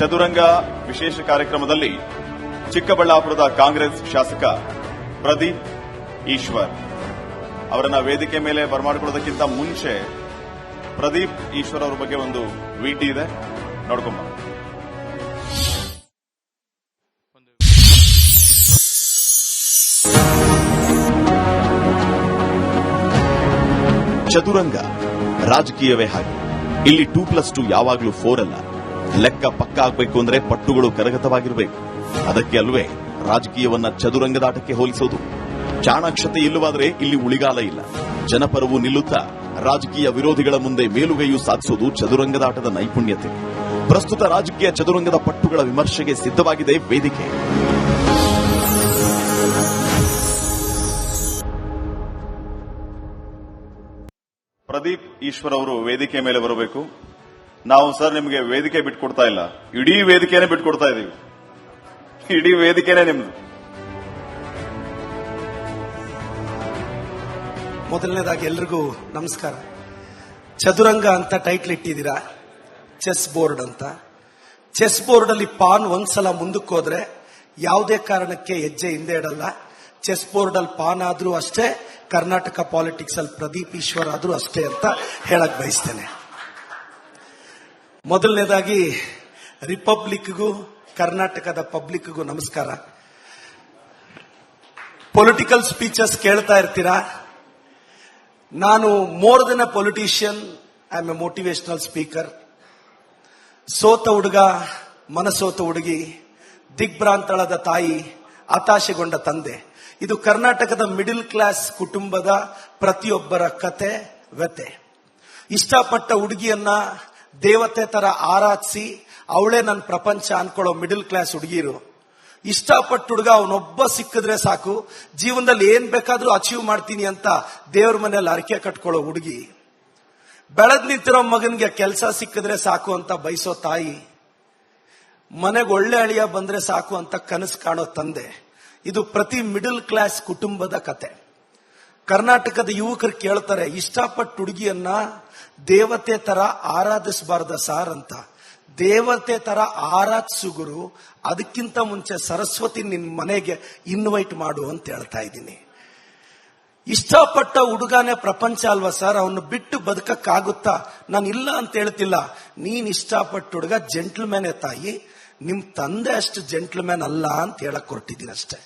ಚದುರಂಗ ವಿಶೇಷ ಕಾರ್ಯಕ್ರಮದಲ್ಲಿ ಚಿಕ್ಕಬಳ್ಳಾಪುರದ ಕಾಂಗ್ರೆಸ್ ಶಾಸಕ ಪ್ರದೀಪ್ ಈಶ್ವರ್ ಅವರನ್ನ ವೇದಿಕೆ ಮೇಲೆ ಬರಮಾಡಿಕೊಳ್ಳೋದಕ್ಕಿಂತ ಮುಂಚೆ ಪ್ರದೀಪ್ ಈಶ್ವರ್ ಅವರ ಬಗ್ಗೆ ಒಂದು ವಿಟಿ ಇದೆ, ನೋಡ್ಕೊಂಬ. ಚದುರಂಗ ರಾಜಕೀಯವೇ ಹಾಗೆ. ಇಲ್ಲಿ 2+2 ಯಾವಾಗ್ಲೂ 4 ಅಲ್ಲ. ಲೆಕ್ಕ ಪಕ್ಕ ಆಗ್ಬೇಕು ಅಂದ್ರೆ ಪಟ್ಟುಗಳು ಕರಗತವಾಗಿರಬೇಕು. ಅದಕ್ಕೆ ಅಲ್ವೇ ರಾಜಕೀಯವನ್ನ ಚದುರಂಗದಾಟಕ್ಕೆ ಹೋಲಿಸೋದು. ಚಾಣಾಕ್ಷತೆ ಇಲ್ಲವಾದ್ರೆ ಇಲ್ಲಿ ಉಳಿಗಾಲ ಇಲ್ಲ. ಜನಪರವು ನಿಲ್ಲುತ್ತಾ ರಾಜಕೀಯ ವಿರೋಧಿಗಳ ಮುಂದೆ ಮೇಲುಗೈಯು ಸಾಧಿಸೋದು ಚದುರಂಗದಾಟದ ನೈಪುಣ್ಯತೆ. ಪ್ರಸ್ತುತ ರಾಜಕೀಯ ಚದುರಂಗದ ಪಟ್ಟುಗಳ ವಿಮರ್ಶೆಗೆ ಸಿದ್ಧವಾಗಿದೆ ವೇದಿಕೆ. ಪ್ರದೀಪ್ ಈಶ್ವರ್ ಅವರು ವೇದಿಕೆ ಮೇಲೆ ಬರಬೇಕು. ನಾವು ಸರ್ ನಿಮಗೆ ವೇದಿಕೆ ಬಿಟ್ಕೊಡ್ತಾ ಇಲ್ಲ, ಇಡೀ ವೇದಿಕೆನೇ ಬಿಟ್ಕೊಡ್ತಾ ಇದೀವಿ. ಇಡೀ ವೇದಿಕೆನೇ ನಿಮ್ದು. ಮೊದಲನೇದಾಗಿ ಎಲ್ರಿಗೂ ನಮಸ್ಕಾರ. ಚದುರಂಗ ಅಂತ ಟೈಟ್ಲ್ ಇಟ್ಟಿದ್ದೀರಾ, ಚೆಸ್ ಬೋರ್ಡ್ ಅಂತ. ಚೆಸ್ ಬೋರ್ಡ್ ಅಲ್ಲಿ ಪಾನ್ ಒಂದ್ಸಲ ಮುಂದಕ್ಕೆ ಹೋದ್ರೆ ಯಾವುದೇ ಕಾರಣಕ್ಕೆ ಹೆಜ್ಜೆ ಹಿಂದೆ ಇಡಲ್ಲ. ಚೆಸ್ ಬೋರ್ಡ್ ಅಲ್ಲಿ ಪಾನ್ ಆದ್ರೂ ಅಷ್ಟೇ, ಕರ್ನಾಟಕ ಪಾಲಿಟಿಕ್ಸ್ ಅಲ್ಲಿ ಪ್ರದೀಪ್ ಈಶ್ವರ್ ಆದ್ರೂ ಅಷ್ಟೇ ಅಂತ ಹೇಳಕ್ ಬಯಸ್ತೇನೆ. ಮೊದಲನೇದಾಗಿ ರಿಪಬ್ಲಿಕ್ಗೂ ಕರ್ನಾಟಕದ ಪಬ್ಲಿಕ್ಗೂ ನಮಸ್ಕಾರ. ಪೊಲಿಟಿಕಲ್ ಸ್ಪೀಚಸ್ ಕೇಳ್ತಾ ಇರ್ತೀರಾ. ನಾನು more than a politician, I am A motivational speaker. ಸೋತ ಹುಡುಗ, ಮನಸೋತ ಹುಡುಗಿ, ದಿಗ್ಭ್ರಾಂತಳದ ತಾಯಿ, ಹತಾಶೆಗೊಂಡ ತಂದೆ. ಇದು ಕರ್ನಾಟಕದ ಮಿಡಿಲ್ ಕ್ಲಾಸ್ ಕುಟುಂಬದ ಪ್ರತಿಯೊಬ್ಬರ ಕತೆ, ವ್ಯತೆ. ಇಷ್ಟಪಟ್ಟ ಹುಡುಗಿಯನ್ನ ದೇವತೆ ತರ ಆರಾಧಿಸಿ ಅವಳೇ ನನ್ನ ಪ್ರಪಂಚ ಅನ್ಕೊಳ್ಳೋ ಮಿಡಿಲ್ ಕ್ಲಾಸ್ ಹುಡುಗಿರು. ಇಷ್ಟಪಟ್ಟ ಹುಡುಗ ಅವನೊಬ್ಬ ಸಿಕ್ಕಿದ್ರೆ ಸಾಕು, ಜೀವನದಲ್ಲಿ ಏನ್ ಬೇಕಾದ್ರೂ ಅಚೀವ್ ಮಾಡ್ತೀನಿ ಅಂತ ದೇವ್ರ ಮನೆಯಲ್ಲಿ ಅರಕೆ ಕಟ್ಕೊಳ್ಳೋ ಹುಡುಗಿ. ಬೆಳೆದ್ ನಿಂತಿರೋ ಮಗನ್ಗೆ ಕೆಲಸ ಸಿಕ್ಕಿದ್ರೆ ಸಾಕು ಅಂತ ಬಯಸೋ ತಾಯಿ. ಮನೆಗೆ ಒಳ್ಳೆ ಅಳಿಯ ಬಂದ್ರೆ ಸಾಕು ಅಂತ ಕನಸು ಕಾಣೋ ತಂದೆ. ಇದು ಪ್ರತಿ ಮಿಡಲ್ ಕ್ಲಾಸ್ ಕುಟುಂಬದ ಕತೆ. ಕರ್ನಾಟಕದ ಯುವಕರು ಕೇಳ್ತಾರೆ, ಇಷ್ಟಪಟ್ಟ ಹುಡುಗಿಯನ್ನ ದೇವತೆ ತರ ಆರಾಧಿಸಬಾರ್ದ ಸಾರ್ ಅಂತ. ದೇವತೆ ತರ ಆರಾಧಿಸು ಗುರು, ಅದಕ್ಕಿಂತ ಮುಂಚೆ ಸರಸ್ವತಿ ನಿನ್ ಮನೆಗೆ ಇನ್ವೈಟ್ ಮಾಡು ಅಂತ ಹೇಳ್ತಾ ಇದ್ದೀನಿ. ಇಷ್ಟಪಟ್ಟ ಹುಡುಗನೇ ಪ್ರಪಂಚ ಅಲ್ವಾ ಸರ್, ಅವನು ಬಿಟ್ಟು ಬದುಕಕ್ಕಾಗುತ್ತಾ? ನಾನು ಇಲ್ಲ ಅಂತ ಹೇಳ್ತಿಲ್ಲ. ನೀನ್ ಇಷ್ಟಪಟ್ಟ ಹುಡುಗ ಜೆಂಟ್ಲ್ಮ್ಯಾನೇ ತಾಯಿ, ನಿಮ್ ತಂದೆ ಅಷ್ಟು ಜೆಂಟ್ಲ್ಮ್ಯಾನ್ ಅಲ್ಲ ಅಂತ ಹೇಳಕ್ ಹೊರಟಿದ್ದೀನಿ ಅಷ್ಟೇ.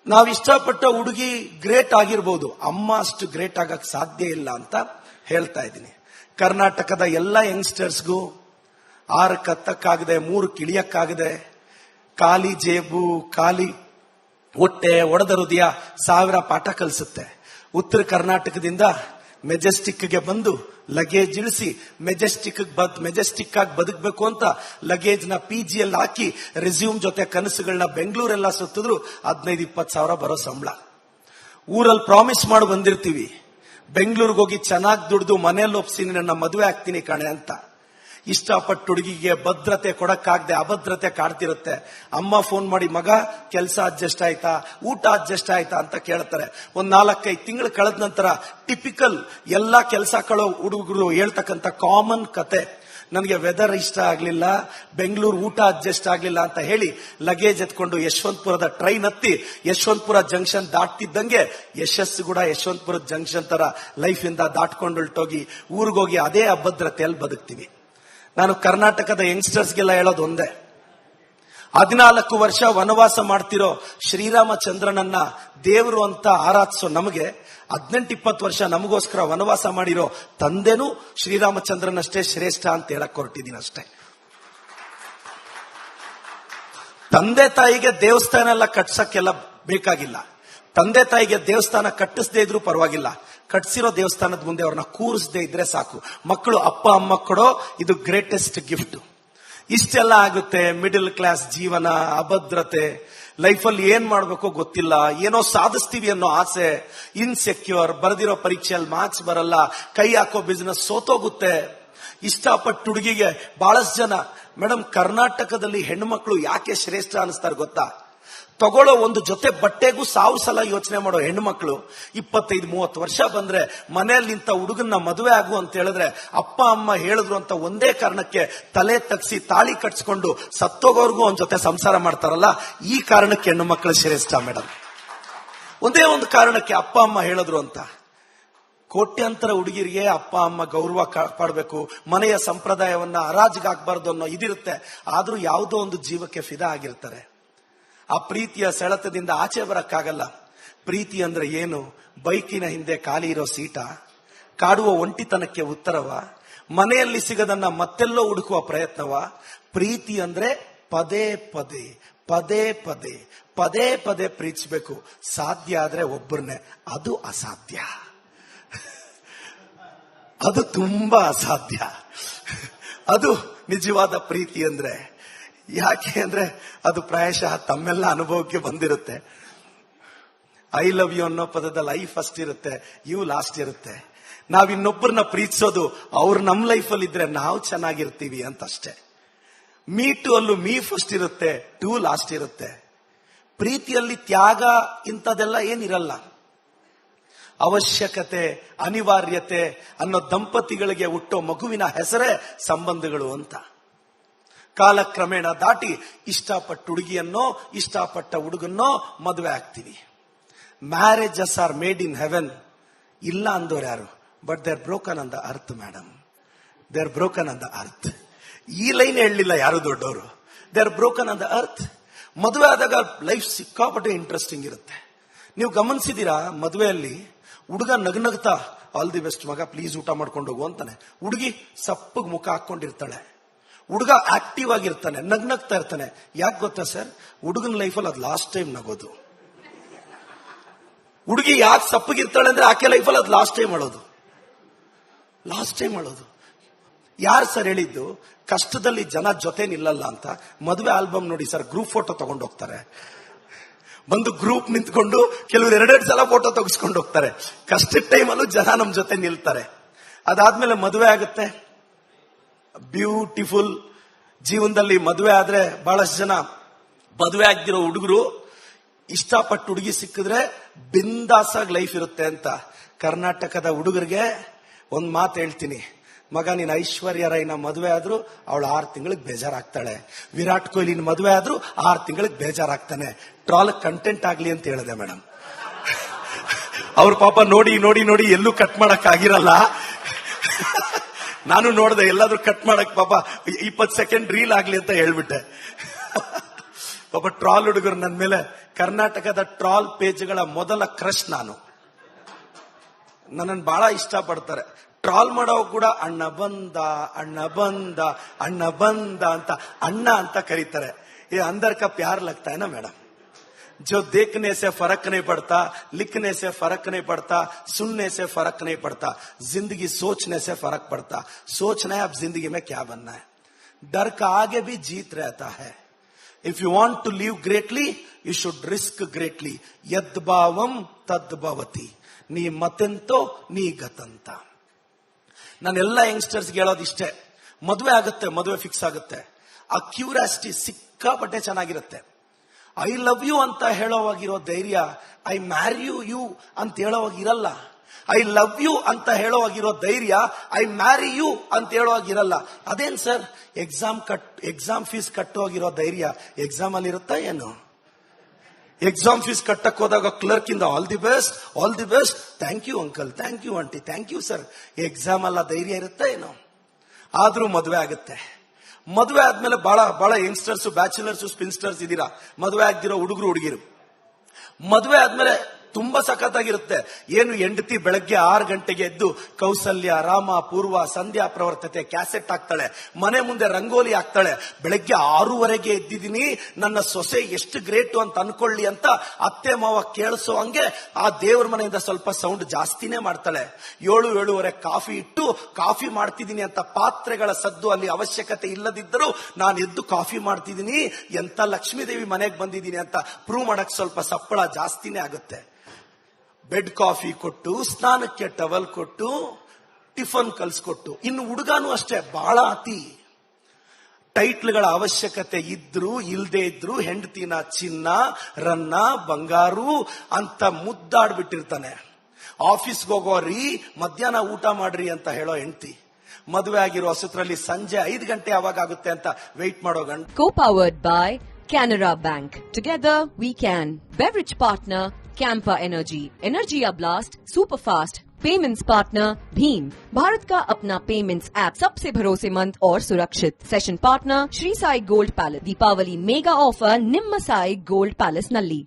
ನಾವು ಇಷ್ಟಪಟ್ಟ ಹುಡುಗಿ ಗ್ರೇಟ್ ಆಗಿರ್ಬೋದು, ಅಮ್ಮ ಅಷ್ಟು ಗ್ರೇಟ್ ಆಗಕ್ ಸಾಧ್ಯ ಇಲ್ಲ ಅಂತ ಹೇಳ್ತಾ ಇದ್ದೀನಿ. ಕರ್ನಾಟಕದ ಎಲ್ಲ ಯಂಗ್ಸ್ಟರ್ಸ್ಗೂ 6 ಕತ್ತಕ್ಕಾಗದೆ, 3 ಕಿಳಿಯಕ್ಕಾಗದೆ, ಖಾಲಿ ಜೇಬು, ಖಾಲಿ ಹೊಟ್ಟೆ, ಒಡೆದ ಹೃದಯ 1000 ಪಾಠ ಕಲಿಸುತ್ತೆ. ಉತ್ತರ ಕರ್ನಾಟಕದಿಂದ ಮೆಜೆಸ್ಟಿಕ್ಗೆ ಬಂದು ಲಗೇಜ್ ಇಳಿಸಿ ಮೆಜೆಸ್ಟಿಕ್ ಆಗಿ ಬದುಕಬೇಕು ಅಂತ ಲಗೇಜ್ ನ PGಯಲ್ಲಿ ಹಾಕಿ ರೆಸ್ಯೂಮ್ ಜೊತೆ ಕನಸುಗಳನ್ನ ಬೆಂಗಳೂರೆಲ್ಲ ಸುತ್ತಿದ್ರು 15-20 ಸಾವಿರ ಬರೋ ಸಂಬಳ. ಊರಲ್ಲಿ ಪ್ರಾಮಿಸ್ ಮಾಡಿ ಬಂದಿರ್ತೀವಿ, ಬೆಂಗಳೂರಿಗೆ ಹೋಗಿ ಚೆನ್ನಾಗಿ ದುಡ್ದು ಮನೆಯಲ್ಲಿ ಒಪ್ಸಿ ನನ್ನ ಮದುವೆ ಆಗ್ತೀನಿ ಕಣೆ ಅಂತ. ಇಷ್ಟಪಟ್ಟ ಹುಡುಗಿಗೆ ಭದ್ರತೆ ಕೊಡಕ್ಕಾಗದೆ ಅಭದ್ರತೆ ಕಾಡ್ತಿರುತ್ತೆ. ಅಮ್ಮ ಫೋನ್ ಮಾಡಿ, ಮಗ ಕೆಲಸ ಅಡ್ಜಸ್ಟ್ ಆಯ್ತಾ, ಊಟ ಅಡ್ಜಸ್ಟ್ ಆಯ್ತಾ ಅಂತ ಕೇಳ್ತಾರೆ. 4-5 ತಿಂಗಳು ಕಳೆದ ನಂತರ ಟಿಪಿಕಲ್ ಎಲ್ಲಾ ಕೆಲಸ ಕಳೋ ಹುಡುಗರು ಹೇಳ್ತಕ್ಕಂಥ ಕಾಮನ್ ಕತೆ, ನನಗೆ ವೆದರ್ ಇಷ್ಟ ಆಗ್ಲಿಲ್ಲ, ಬೆಂಗಳೂರು ಊಟ ಅಡ್ಜಸ್ಟ್ ಆಗ್ಲಿಲ್ಲ ಅಂತ ಹೇಳಿ ಲಗೇಜ್ ಎತ್ಕೊಂಡು ಯಶವಂತಪುರದ ಟ್ರೈನ್ ಹತ್ತಿ ಯಶವಂತಪುರ ಜಂಕ್ಷನ್ ದಾಟ್ತಿದ್ದಂಗೆ ಯಶಸ್ಸು ಕೂಡ ಯಶವಂತಪುರದ ಜಂಕ್ಷನ್ ತರ ಲೈಫ್ ಇಂದ ದಾಟ್ಕೊಂಡು ಹೊರಟೋಗಿ ಊರಿಗೋಗಿ ಅದೇ ಅಭದ್ರತೆಯಲ್ಲಿ ಬದುಕ್ತೀವಿ. ನಾನು ಕರ್ನಾಟಕದ ಯಂಗ್ಸ್ಟರ್ಸ್ಗೆಲ್ಲ ಹೇಳೋದು ಒಂದೇ, 14 ವರ್ಷ ವನವಾಸ ಮಾಡ್ತಿರೋ ಶ್ರೀರಾಮಚಂದ್ರನನ್ನ ದೇವರು ಅಂತ ಆರಾಧಿಸೋ ನಮಗೆ 18-20 ವರ್ಷ ನಮಗೋಸ್ಕರ ವನವಾಸ ಮಾಡಿರೋ ತಂದೆನೂ ಶ್ರೀರಾಮಚಂದ್ರನಷ್ಟೇ ಶ್ರೇಷ್ಠ ಅಂತ ಹೇಳಕ್ ಹೊರಟಿದ್ದೀನಿ ಅಷ್ಟೇ. ತಂದೆ ತಾಯಿಗೆ ದೇವಸ್ಥಾನ ಎಲ್ಲ ಕಟ್ಸಕ್ಕೆಲ್ಲ ಬೇಕಾಗಿಲ್ಲ. ತಂದೆ ತಾಯಿಗೆ ದೇವಸ್ಥಾನ ಕಟ್ಟಿಸದೇ ಇದ್ರೂ ಪರವಾಗಿಲ್ಲ, ಕಟ್ಸಿರೋ ದೇವಸ್ಥಾನದ ಮುಂದೆ ಅವ್ರನ್ನ ಕೂರಿಸದೇ ಇದ್ರೆ ಸಾಕು. ಮಕ್ಕಳು ಅಪ್ಪ ಅಮ್ಮ ಕೊಡೋ ಇದು ಗ್ರೇಟೆಸ್ಟ್ ಗಿಫ್ಟ್. ಇಷ್ಟೆಲ್ಲ ಆಗುತ್ತೆ. ಮಿಡಲ್ ಕ್ಲಾಸ್ ಜೀವನ, ಅಭದ್ರತೆ, ಲೈಫಲ್ಲಿ ಏನ್ ಮಾಡ್ಬೇಕೋ ಗೊತ್ತಿಲ್ಲ, ಏನೋ ಸಾಧಿಸ್ತೀವಿ ಅನ್ನೋ ಆಸೆ, ಇನ್ಸೆಕ್ಯೂರ್, ಬರೆದಿರೋ ಪರೀಕ್ಷೆಯಲ್ಲಿ ಮಾರ್ಕ್ಸ್ ಬರಲ್ಲ, ಕೈ ಹಾಕೋ ಬಿಸ್ನೆಸ್ ಸೋತೋಗುತ್ತೆ. ಇಷ್ಟಪಟ್ಟ ಹುಡುಗಿಗೆ ಬಹಳಷ್ಟು ಜನ, ಮೇಡಮ್ ಕರ್ನಾಟಕದಲ್ಲಿ ಹೆಣ್ಮಕ್ಳು ಯಾಕೆ ಶ್ರೇಷ್ಠ ಅನಿಸ್ತಾರೆ ಗೊತ್ತಾ? ತಗೊಳ್ಳೋ ಒಂದು ಜೊತೆ ಬಟ್ಟೆಗೂ 1000 ಸಲ ಯೋಚನೆ ಮಾಡೋ ಹೆಣ್ಮಕ್ಳು 25-30 ವರ್ಷ ಬಂದ್ರೆ ಮನೆಯಲ್ಲಿ ನಿಂತ ಹುಡುಗನ್ನ ಮದುವೆ ಆಗು ಅಂತ ಹೇಳಿದ್ರೆ ಅಪ್ಪ ಅಮ್ಮ ಹೇಳಿದ್ರು ಅಂತ ಒಂದೇ ಕಾರಣಕ್ಕೆ ತಲೆ ತಗ್ಸಿ ತಾಳಿ ಕಟ್ಸ್ಕೊಂಡು ಸತ್ತೋಗೋರ್ಗೂ ಒಂದ್ ಜೊತೆ ಸಂಸಾರ ಮಾಡ್ತಾರಲ್ಲ, ಈ ಕಾರಣಕ್ಕೆ ಹೆಣ್ಣು ಮಕ್ಕಳು ಶ್ರೇಷ್ಠ ಮೇಡಮ್. ಒಂದೇ ಒಂದು ಕಾರಣಕ್ಕೆ ಅಪ್ಪ ಅಮ್ಮ ಹೇಳಿದ್ರು ಅಂತ. ಕೋಟ್ಯಾಂತರ ಹುಡುಗಿರಿಗೆ ಅಪ್ಪ ಅಮ್ಮ ಗೌರವ ಕಾಪಾಡಬೇಕು, ಮನೆಯ ಸಂಪ್ರದಾಯವನ್ನ ಹರಾಜಿಗಾಗಬಾರ್ದು ಅನ್ನೋ ಇದಿರುತ್ತೆ. ಆದ್ರೂ ಯಾವುದೋ ಒಂದು ಜೀವಕ್ಕೆ ಫಿದಾ ಆಗಿರ್ತಾರೆ. ಆ ಪ್ರೀತಿಯ ಸೆಳೆತದಿಂದ ಆಚೆ ಬರಕ್ಕಾಗಲ್ಲ. ಪ್ರೀತಿ ಅಂದ್ರೆ ಏನು? ಬೈಕಿನ ಹಿಂದೆ ಖಾಲಿ ಇರೋ ಸೀಟ, ಕಾಡುವ ಒಂಟಿತನಕ್ಕೆ ಉತ್ತರವ, ಮನೆಯಲ್ಲಿ ಸಿಗದನ್ನ ಮತ್ತೆಲ್ಲೋ ಹುಡುಕುವ ಪ್ರಯತ್ನವ? ಪ್ರೀತಿ ಅಂದ್ರೆ ಪದೇ ಪದೇ ಪದೇ ಪದೇ ಪದೇ ಪದೇ ಪ್ರೀತಿಸಬೇಕು. ಸಾಧ್ಯ ಆದ್ರೆ ಒಬ್ಬರನ್ನೇ, ಅದು ಅಸಾಧ್ಯ. ಅದು ತುಂಬಾ ಅಸಾಧ್ಯ. ಅದು ನಿಜವಾದ ಪ್ರೀತಿ ಅಂದ್ರೆ. ಯಾಕೆ ಅಂದ್ರೆ ಅದು ಪ್ರಾಯಶಃ ತಮ್ಮೆಲ್ಲ ಅನುಭವಕ್ಕೆ ಬಂದಿರುತ್ತೆ. ಐ ಲವ್ ಯು ಅನ್ನೋ ಪದದಲ್ಲಿ ಐ ಫಸ್ಟ್ ಇರುತ್ತೆ, ಯು ಲಾಸ್ಟ್ ಇರುತ್ತೆ. ನಾವ್ ಇನ್ನೊಬ್ಬರನ್ನ ಪ್ರೀತಿಸೋದು ಅವ್ರು ನಮ್ ಲೈಫಲ್ಲಿ ಇದ್ರೆ ನಾವು ಚೆನ್ನಾಗಿರ್ತೀವಿ ಅಂತಷ್ಟೇ. ಮೀ ಟು ಅಲ್ಲೂ ಮೀ ಫಸ್ಟ್ ಇರುತ್ತೆ, ಟು ಲಾಸ್ಟ್ ಇರುತ್ತೆ. ಪ್ರೀತಿಯಲ್ಲಿ ತ್ಯಾಗ ಇಂಥದೆಲ್ಲ ಏನಿರಲ್ಲ. ಅವಶ್ಯಕತೆ, ಅನಿವಾರ್ಯತೆ ಅನ್ನೋ ದಂಪತಿಗಳಿಗೆ ಹುಟ್ಟೋ ಮಗುವಿನ ಹೆಸರೇ ಸಂಬಂಧಗಳು ಅಂತ. ಕಾಲಕ್ರಮೇಣ ದಾಟಿ ಇಷ್ಟಪಟ್ಟ ಹುಡುಗಿಯನ್ನೋ ಇಷ್ಟಪಟ್ಟ ಹುಡುಗನ್ನೋ ಮದುವೆ ಆಗ್ತೀವಿ. Marriages are made in heaven ಇಲ್ಲ ಅಂದೋರು ಯಾರು? But they are broken on the earth madam. They are broken on the earth. ಈ ಲೈನ್ ಹೇಳಲಿಲ್ಲ ಯಾರು ದೊಡ್ಡವರು. They are broken on the earth. ಮದುವೆ ಆದಾಗ ಲೈಫ್ ಸಿಕ್ಕಾಪಟ್ಟೆ ಇಂಟ್ರೆಸ್ಟಿಂಗ್ ಇರುತ್ತೆ. ನೀವು ಗಮನಿಸಿದೀರಾ, ಮದುವೆಯಲ್ಲಿ ಹುಡುಗ ನಗ್ನಗ್ತಾ ಆಲ್ ದಿ ಬೆಸ್ಟ್ ಮಗ, ಪ್ಲೀಸ್ ಊಟ ಮಾಡ್ಕೊಂಡು ಹೋಗು ಅಂತಾನೆ. ಹುಡುಗಿ ಸಪ್ಪಗ್ ಮುಖ ಹಾಕೊಂಡಿರ್ತಾಳೆ. ಹುಡುಗ ಆಕ್ಟಿವ್ ಆಗಿರ್ತಾನೆ, ನಗ್ನಗ್ತಾ ಇರ್ತಾನೆ. ಯಾಕೆ ಗೊತ್ತಾ ಸರ್? ಹುಡುಗನ ಲೈಫಲ್ಲಿ ಅದು ಲಾಸ್ಟ್ ಟೈಮ್ ನಗೋದು. ಹುಡುಗಿ ಯಾಕೆ ಸಪ್ಪಗಿರ್ತಾಳೆ ಅಂದ್ರೆ ಆಕೆ ಲೈಫಲ್ಲಿ ಅದು ಲಾಸ್ಟ್ ಟೈಮ್ ಅಳೋದು. ಲಾಸ್ಟ್ ಟೈಮ್ ಅಳೋದು. ಯಾರು ಸರ್ ಹೇಳಿದ್ದು ಕಷ್ಟದಲ್ಲಿ ಜನ ಜೊತೆ ನಿಲ್ಲಲ್ಲ ಅಂತ? ಮದುವೆ ಆಲ್ಬಮ್ ನೋಡಿ ಸರ್, ಗ್ರೂಪ್ ಫೋಟೋ ತಗೊಂಡು ಹೋಗ್ತಾರೆ. ಬಂದು ಗ್ರೂಪ್ ನಿಂತ್ಕೊಂಡು ಕೆಲವರು 2 ಸಲ ಫೋಟೋ ತೆಗೆಸ್ಕೊಂಡು ಹೋಗ್ತಾರೆ. ಕಷ್ಟದ ಟೈಮಲ್ಲೂ ಜನ ನಮ್ ಜೊತೆ ನಿಲ್ತಾರೆ. ಅದಾದ್ಮೇಲೆ ಮದುವೆ ಆಗುತ್ತೆ, ಬ್ಯೂಟಿಫುಲ್. ಜೀವನದಲ್ಲಿ ಮದುವೆ ಆದ್ರೆ ಬಹಳಷ್ಟು ಜನ ಮದುವೆ ಆಗ್ದಿರೋ ಹುಡುಗರು ಇಷ್ಟಪಟ್ಟು ಹುಡುಗಿ ಸಿಕ್ಕಿದ್ರೆ ಬಿಂದಾಸಾಗಿ ಲೈಫ್ ಇರುತ್ತೆ ಅಂತ. ಕರ್ನಾಟಕದ ಹುಡುಗರಿಗೆ ಒಂದ್ ಮಾತು ಹೇಳ್ತೀನಿ, ಮಗ ನೀನ್ ಐಶ್ವರ್ಯ ರೈನ ಮದುವೆ ಆದ್ರೂ ಅವಳು 6 ತಿಂಗಳಿಗೆ ಬೇಜಾರಾಗ್ತಾಳೆ. ವಿರಾಟ್ ಕೊಹ್ಲಿನ ಮದುವೆ ಆದ್ರೂ 6 ತಿಂಗಳಿಗೆ ಬೇಜಾರಾಗ್ತಾನೆ. ಟ್ರಾಲ್ ಕಂಟೆಂಟ್ ಆಗ್ಲಿ ಅಂತ ಹೇಳಿದೆ ಮೇಡಮ್. ಅವ್ರ ಪಾಪ ನೋಡಿ ನೋಡಿ ನೋಡಿ ಎಲ್ಲೂ ಕಟ್ ಮಾಡಕ್ ಆಗಿರಲ್ಲ. ನಾನು ನೋಡಿದೆ, ಎಲ್ಲಾದ್ರೂ ಕಟ್ ಮಾಡಕ್ ಪಾಪ 20 ಸೆಕೆಂಡ್ ರೀಲ್ ಆಗ್ಲಿ ಅಂತ ಹೇಳ್ಬಿಟ್ಟೆ. ಪಾಪ ಟ್ರಾಲ್ ಹುಡುಗರು ನನ್ನ ಮೇಲೆ. ಕರ್ನಾಟಕದ ಟ್ರಾಲ್ ಪೇಜ್ಗಳ ಮೊದಲ ಕ್ರಶ್ ನಾನು. ನನ್ನನ್ನು ಬಹಳ ಇಷ್ಟ ಪಡ್ತಾರೆ. ಟ್ರಾಲ್ ಮಾಡೋ ಕೂಡ ಅಣ್ಣ ಬಂದ ಅಣ್ಣ ಬಂದ ಅಣ್ಣ ಬಂದ ಅಂತ ಅಣ್ಣ ಅಂತ ಕರೀತಾರೆ. ये अंदर का प्यार लगता है ना मैडम, जो देखने से फर्क नहीं पड़ता, लिखने से फर्क नहीं पड़ता, सुनने से फर्क नहीं पड़ता, जिंदगी सोचने से फर्क पड़ता. सोचना है अब जिंदगी में क्या बनना है. डर का आगे भी जीत रहता है. If you want to live greatly, you should risk greatly. ಯದ್ಭಾವಂ ತದ್ಭವತಿ. ನೀ ಮತೆಂತೋ ನೀ ಗತಂತ. ನಾನೆಲ್ಲ ಯಂಗ್ಸ್ಟರ್ಸ್ಗೆ ಹೇಳೋದು ಇಷ್ಟೇ, ಮದುವೆ ಆಗುತ್ತೆ, ಮದುವೆ ಫಿಕ್ಸ್ ಆಗುತ್ತೆ, ಆ ಕ್ಯೂರಿಯಾಸಿಟಿ ಸಿಕ್ಕಾಪಟ್ಟೆ ಚೆನ್ನಾಗಿರುತ್ತೆ. ಐ ಲವ್ ಯು ಅಂತ ಹೇಳೋವಾಗಿರೋ ಧೈರ್ಯ ಐ ಮ್ಯಾರಿ ಯು ಅಂತ ಹೇಳೋವಾಗಿರಲ್ಲ. ಐ ಲವ್ ಯು ಅಂತ ಹೇಳೋವಾಗಿರೋ ಧೈರ್ಯ ಐ ಮ್ಯಾರಿ ಯು ಅಂತ ಹೇಳೋವಾಗಿರಲ್ಲ. ಅದೇನ್ ಸರ್, ಎಕ್ಸಾಮ್ ಫೀಸ್ ಕಟ್ಟೋಗಿರೋ ಧೈರ್ಯ ಎಕ್ಸಾಮ್ ಅಲ್ಲಿ ಇರುತ್ತಾ ಏನು? ಎಕ್ಸಾಮ್ ಫೀಸ್ ಕಟ್ಟಕ್ ಹೋದಾಗ ಕ್ಲರ್ಕ್ ಇಂದ all the best, all the best, thank you uncle, thank you aunty, thank you sir. Exam ಅಲ್ಲ ಧೈರ್ಯ ಇರುತ್ತಾ ಏನು? ಆದ್ರೂ ಮದುವೆ ಆಗುತ್ತೆ. ಮದುವೆ ಆದ್ಮೇಲೆ ಬಹಳ ಬಹಳ ಯಂಗ್ಸ್ಟರ್ಸ್, ಬ್ಯಾಚುಲರ್ಸ್, ಸ್ಪಿನ್ಸ್ಟರ್ಸ್ ಇದೀರಾ, ಮದುವೆ ಆಗ್ದಿರೋ ಹುಡುಗರು ಹುಡುಗಿರು. ಮದುವೆ ಆದ್ಮೇಲೆ ತುಂಬಾ ಸಖತ್ತಾಗಿರುತ್ತೆ. ಏನು ಹೆಂಡತಿ ಬೆಳಗ್ಗೆ 6 ಗಂಟೆಗೆ ಎದ್ದು ಕೌಸಲ್ಯ, ರಾಮ, ಪೂರ್ವ, ಸಂಧ್ಯಾ ಪ್ರವರ್ತತೆ ಕ್ಯಾಸೆಟ್ ಹಾಕ್ತಾಳೆ, ಮನೆ ಮುಂದೆ ರಂಗೋಲಿ ಹಾಕ್ತಾಳೆ. ಬೆಳಗ್ಗೆ 6:30ಗೆ ಎದ್ದಿದ್ದೀನಿ, ನನ್ನ ಸೊಸೆ ಎಷ್ಟು ಗ್ರೇಟು ಅಂತ ಅನ್ಕೊಳ್ಳಿ ಅಂತ ಅತ್ತೆ ಮಾವ ಕೇಳಿಸೋ ಹಂಗೆ ಆ ದೇವ್ರ ಮನೆಯಿಂದ ಸ್ವಲ್ಪ ಸೌಂಡ್ ಜಾಸ್ತಿನೇ ಮಾಡ್ತಾಳೆ. 7-7:30 ಕಾಫಿ ಇಟ್ಟು ಕಾಫಿ ಮಾಡ್ತಿದ್ದೀನಿ ಅಂತ ಪಾತ್ರೆಗಳ ಸದ್ದು ಅಲ್ಲಿ ಅವಶ್ಯಕತೆ ಇಲ್ಲದಿದ್ದರೂ ನಾನು ಎದ್ದು ಕಾಫಿ ಮಾಡ್ತಿದ್ದೀನಿ, ಎಂತ ಲಕ್ಷ್ಮೀದೇವಿ ಮನೆಗೆ ಬಂದಿದ್ದೀನಿ ಅಂತ ಪ್ರೂವ್ ಮಾಡಕ್ ಸ್ವಲ್ಪ ಸಪ್ಪಳ ಜಾಸ್ತಿನೇ ಆಗುತ್ತೆ. ಬೆಡ್ ಕಾಫಿ ಕೊಟ್ಟು, ಸ್ನಾನಕ್ಕೆ ಟವಲ್ ಕೊಟ್ಟು, ಟಿಫನ್ ಕಲ್ಸ್ಕೊಟ್ಟು. ಇನ್ನು ಹುಡುಗಾನು ಅಷ್ಟೇ, ಬಹಳ ಅತಿ. ಟೈಟ್ಲ್ಗಳ ಅವಶ್ಯಕತೆ ಇದ್ರು ಇಲ್ದೇ ಇದ್ರು ಹೆಂಡತಿನ ಚಿನ್ನ, ರನ್ನ, ಬಂಗಾರು ಅಂತ ಮುದ್ದಾಡ್ಬಿಟ್ಟಿರ್ತಾನೆ. ಆಫೀಸ್ಗೆ ಹೋಗೋರಿ ಮಧ್ಯಾಹ್ನ ಊಟ ಮಾಡ್ರಿ ಅಂತ ಹೇಳೋ ಹೆಂಡತಿ, ಮದುವೆ ಆಗಿರೋ ಹೊಸತ್ರಲ್ಲಿ ಸಂಜೆ 5 ಗಂಟೆ ಯಾವಾಗ ಆಗುತ್ತೆ ಅಂತ ವೆಯ್ಟ್ ಮಾಡೋ ಗಂಡ. Co-powered by Canara Bank. Together we can. Beverage partner Campa Energy. Energy Blast Super Fast. Payments partner Bhim, Bharat का अपना पेमेंट्स ऐप, सबसे भरोसेमंद और सुरक्षित. Session partner Shri Sai gold palace. Deepavali mega offer निम्म साई गोल्ड पैलेस नल्ली.